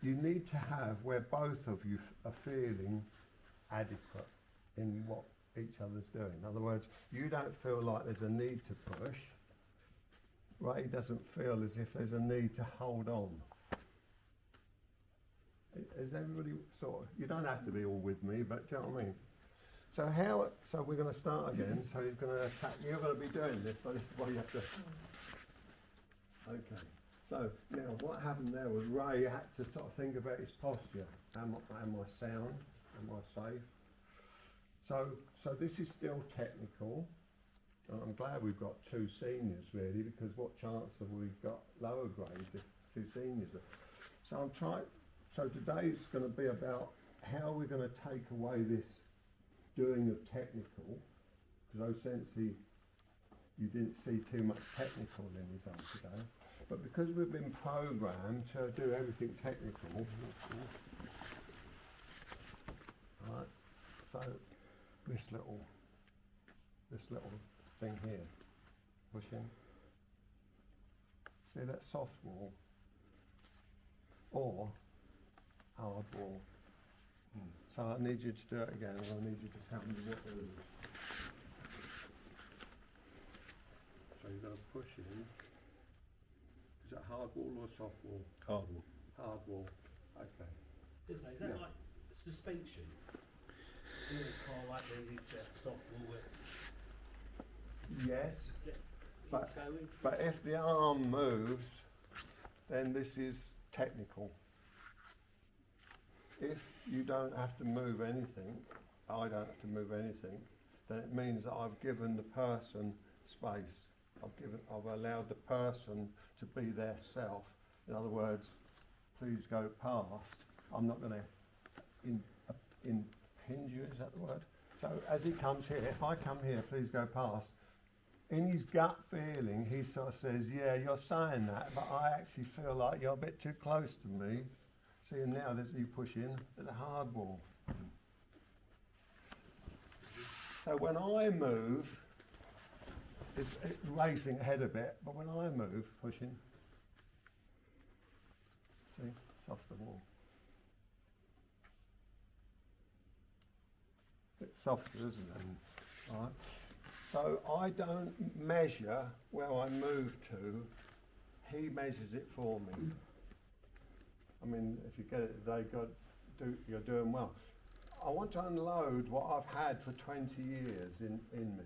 you need to have where both of you are feeling adequate in what each other's doing. In other words, you don't feel like there's a need to push. Ray doesn't feel as if there's a need to hold on. Is everybody sort of, you don't have to be all with me, but do you know what I mean? So we're going to start again, so he's going to attack, you're going to be doing this, so this is why you have to, okay. So now what happened there was Ray had to sort of think about his posture. Am I sound? Am I safe? So this is still technical. And I'm glad we've got two seniors really, because what chance have we got lower grades if two seniors are? So today it's going to be about how we're going to take away this doing of technical, because essentially you didn't see too much technical in his own today. But because we've been programmed to do everything technical, right, so this little thing here, pushing, see that soft wall or hard wall. So I need you to do it again, and I need you to tell me what it is. So you're going to push in. Is it hard wall or soft wall? Hard wall. Hard wall. Okay. Is that like suspension? You know, car like the soft wall with Yes, but going? but if the arm moves, then this is technical. If you don't have to move anything, I don't have to move anything, then it means that I've given the person space. I've allowed the person to be their self. In other words, please go past. I'm not going to impinge you, is that the word? So as he comes here, if I come here, please go past. In his gut feeling, he sort of says, yeah, you're saying that, but I actually feel like you're a bit too close to me. See, and now there's you push in, there's a hard wall. So when I move, it's racing ahead a bit, but when I move, pushing, see, softer wall. It's softer, isn't it? All right. So I don't measure where I move to, he measures it for me. I mean, if you get it today, you're doing well. I want to unload what I've had for 20 years in me.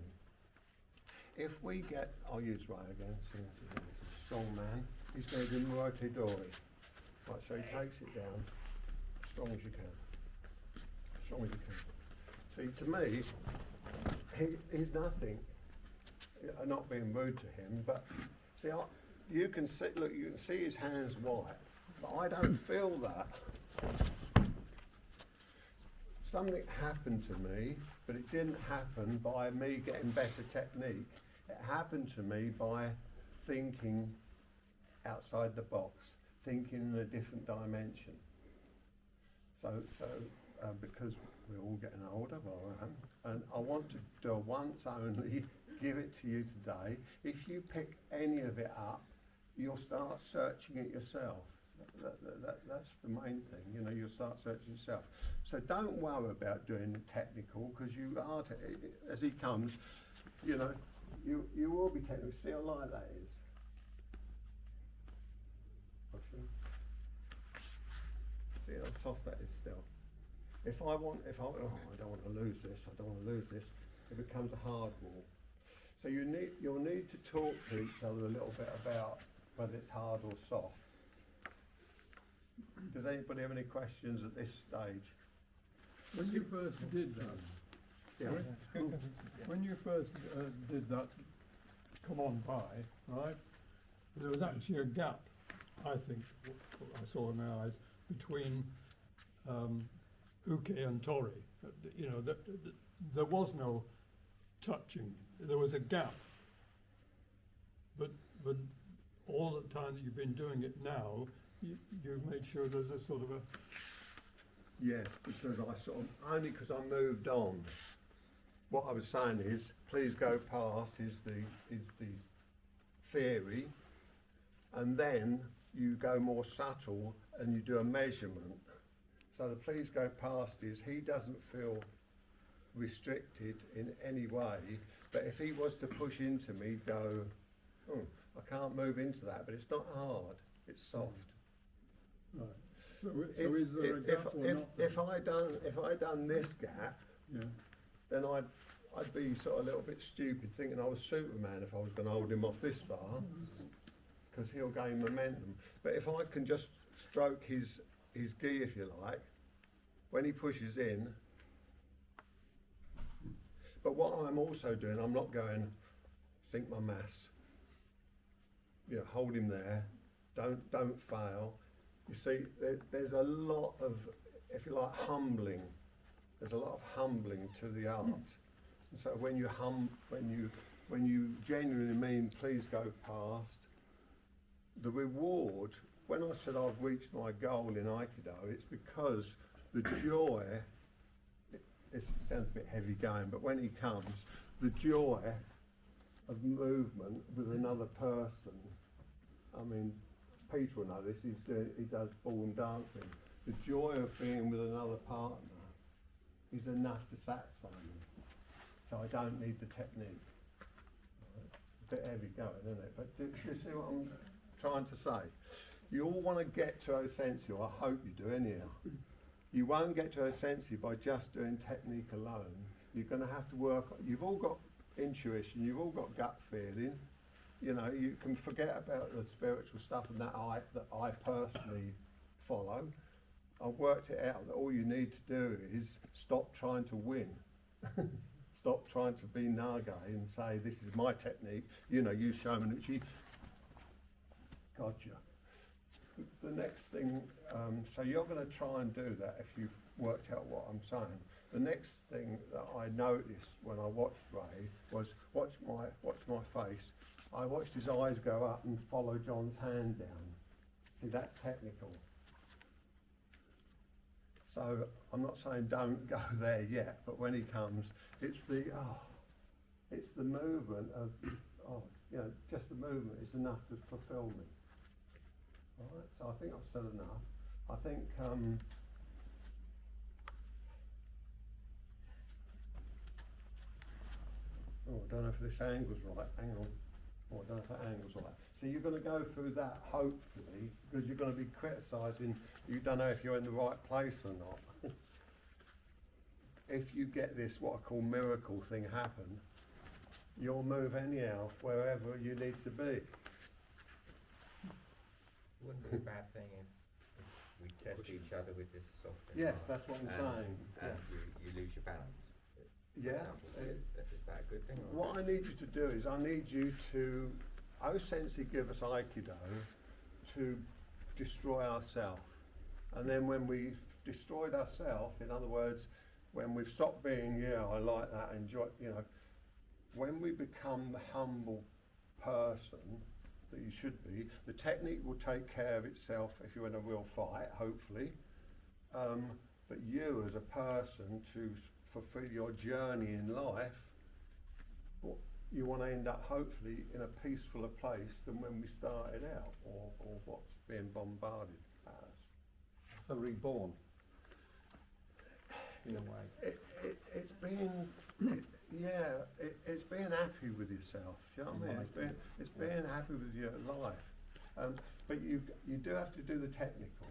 If we get, I'll use Ray again, since he's a strong man, he's going to do Muay Dori. Right, so he takes it down, as strong as you can. As strong as you can. See, to me, he's nothing. I'm not being rude to him, but see, you can see, look, you can see his hands white, but I don't feel that. Something happened to me, but it didn't happen by me getting better technique. It happened to me by thinking outside the box, thinking in a different dimension. So because we're all getting older, well I am, and I want to do a once only, give it to you today. If you pick any of it up, you'll start searching it yourself. That's the main thing, you know, you'll start searching yourself. So don't worry about doing technical, because you are, as he comes, you know, you will be technical. See how light that is? Pushing. See how soft that is still? If I don't want to lose this, it becomes a hard wall. So you'll need to talk to each other a little bit about whether it's hard or soft. Does anybody have any questions at this stage? When you first did that, when you first did that, come on by, right? There was actually a gap, I think, I saw in my eyes, between uke and tori. You know, there was no touching. There was a gap. But all the time that you've been doing it now, you've made sure there's a sort of a... Yes, because only because I moved on. What I was saying is, please go past is the theory, and then you go more subtle and you do a measurement. So the please go past is he doesn't feel restricted in any way, but if he was to push into me, go, oh, I can't move into that, but it's not hard, it's soft. Right. So is there a gap or not? If I done this gap, Yeah. then I'd be sort of a little bit stupid thinking I was Superman if I was going to hold him off this far, because he'll gain momentum. But if I can just stroke his gi, if you like, when he pushes in. But what I'm also doing, I'm not going sink my mass. You know, hold him there. Don't fail. You see, there's a lot of, if you like, humbling. There's a lot of humbling to the art. And so when you genuinely mean please go past, the reward, when I said I've reached my goal in Aikido, it's because the joy, it sounds a bit heavy going, but when he comes, the joy of movement with another person, I mean, Peter will know this, he does ballroom dancing. The joy of being with another partner is enough to satisfy me. So I don't need the technique. It's a bit heavy going, isn't it? But do you see what I'm trying to say? You all want to get to Osensi, I hope you do anyhow. You won't get to Osensi by just doing technique alone. You're going to have to work, you've all got intuition, you've all got gut feeling. You know, you can forget about the spiritual stuff and that I personally follow. I've worked it out that all you need to do is stop trying to win. Stop trying to be Nage and say, this is my technique. You know, you show Minucci. Gotcha. The next thing, so you're going to try and do that if you've worked out what I'm saying. The next thing that I noticed when I watched Ray was, watch my face. I watched his eyes go up and follow John's hand down. See, that's technical. So I'm not saying don't go there yet, but when he comes, it's the movement of, you know, just the movement is enough to fulfill me. All right, so I think I've said enough. I think, I don't know if this angle's right, hang on. Oh, I don't know if that angle's right. So you're going to go through that, hopefully, because you're going to be criticising, you don't know if you're in the right place or not. If you get this, what I call miracle thing happen, you'll move anyhow, wherever you need to be. Wouldn't be a bad thing if we test each other with this soft. Yes, that's what I'm saying. And you lose your balance. Yeah. Is that a good thing? Or What I need you to do is I need you to, O-Sensei give us Aikido to destroy ourselves. And then when we've destroyed ourselves, in other words, when we've stopped being, yeah, I like that, enjoy, you know, when we become the humble person that you should be, the technique will take care of itself if you're in a real fight, hopefully. But you as a person to fulfill your journey in life, you want to end up hopefully in a peacefuler place than when we started out, or what's being bombarded as. So reborn, in a way. It's being, it's being happy with yourself. Do you know what I mean? It's being happy with your life. But you do have to do the technical.